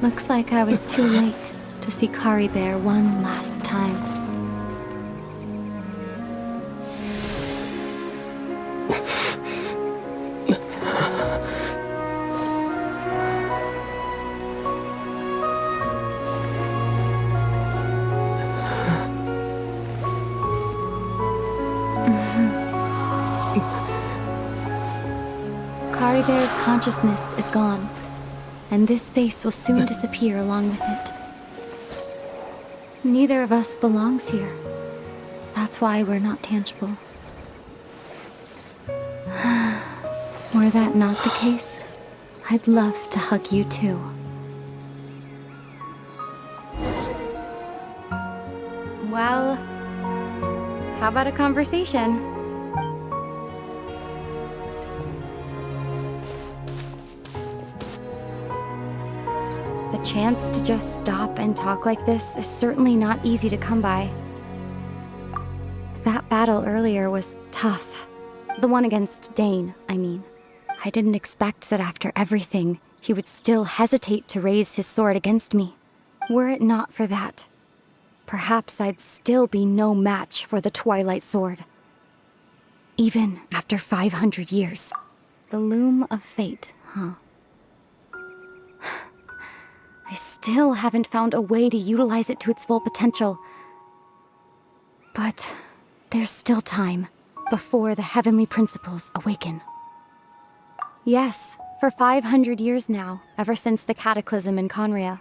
Looks like I was too late to see Kari Bear one last time. Kari Bear's consciousness is gone, and this space will soon disappear along with it. Neither of us belongs here. That's why we're not tangible. Were that not the case, I'd love to hug you too. Well, how about a conversation? The chance to just stop and talk like this is certainly not easy to come by. That battle earlier was tough. The one against Dane, I mean. I didn't expect that after everything, he would still hesitate to raise his sword against me. Were it not for that, perhaps I'd still be no match for the Twilight Sword. Even after 500 years. The loom of fate, huh? I still haven't found a way to utilize it to its full potential. But there's still time before the heavenly principles awaken. Yes, for 500 years now, ever since the cataclysm in Conria,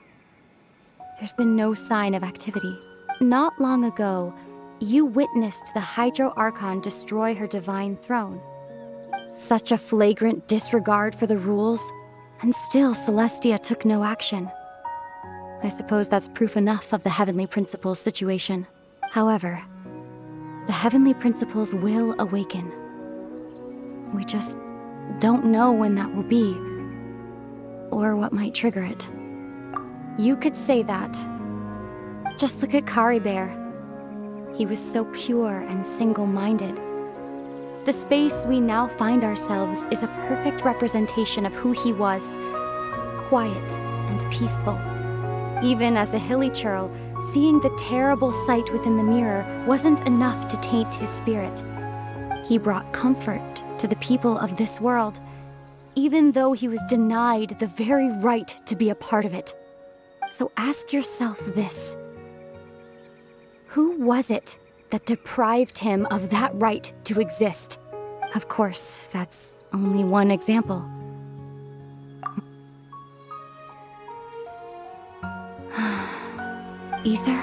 there's been no sign of activity. Not long ago, you witnessed the Hydro Archon destroy her divine throne. Such a flagrant disregard for the rules, and still Celestia took no action. I suppose that's proof enough of the Heavenly Principles situation. However, the Heavenly Principles will awaken. We just don't know when that will be, or what might trigger it. You could say that. Just look at Kari Bear. He was so pure and single-minded. The space we now find ourselves is a perfect representation of who he was. Quiet and peaceful. Even as a hilly churl, seeing the terrible sight within the mirror wasn't enough to taint his spirit. He brought comfort to the people of this world, even though he was denied the very right to be a part of it. So ask yourself this. Who was it that deprived him of that right to exist? Of course, that's only one example. Aether?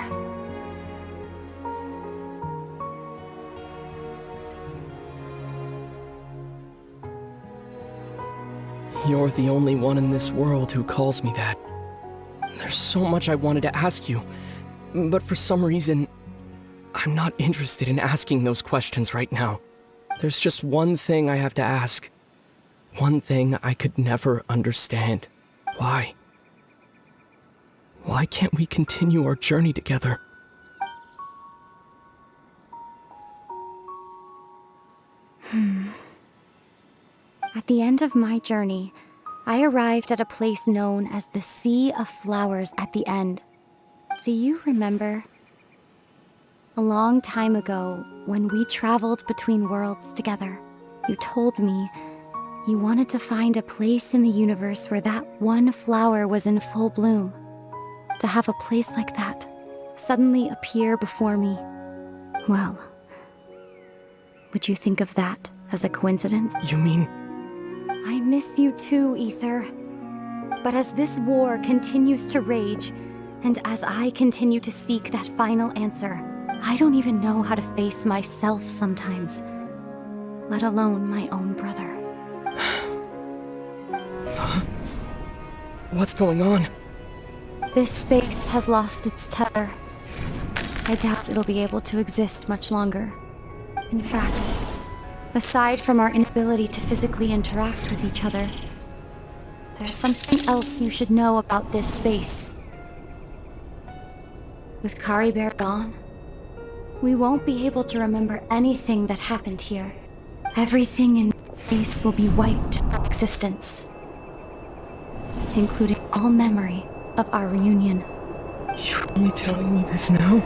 You're the only one in this world who calls me that. There's so much I wanted to ask you, but for some reason, I'm not interested in asking those questions right now. There's just one thing I have to ask. One thing I could never understand. Why? Why can't we continue our journey together? At the end of my journey, I arrived at a place known as the Sea of Flowers at the End. Do you remember? A long time ago, when we traveled between worlds together, you told me you wanted to find a place in the universe where that one flower was in full bloom. To have a place like that suddenly appear before me, well, would you think of that as a coincidence? You mean... I miss you too, Aether. But as this war continues to rage, and as I continue to seek that final answer, I don't even know how to face myself sometimes, let alone my own brother. What's going on? This space has lost its tether. I doubt it'll be able to exist much longer. In fact, aside from our inability to physically interact with each other, there's something else you should know about this space. With Kari Bear gone, we won't be able to remember anything that happened here. Everything in this space will be wiped from existence, including all memory of our reunion. You're only telling me this now?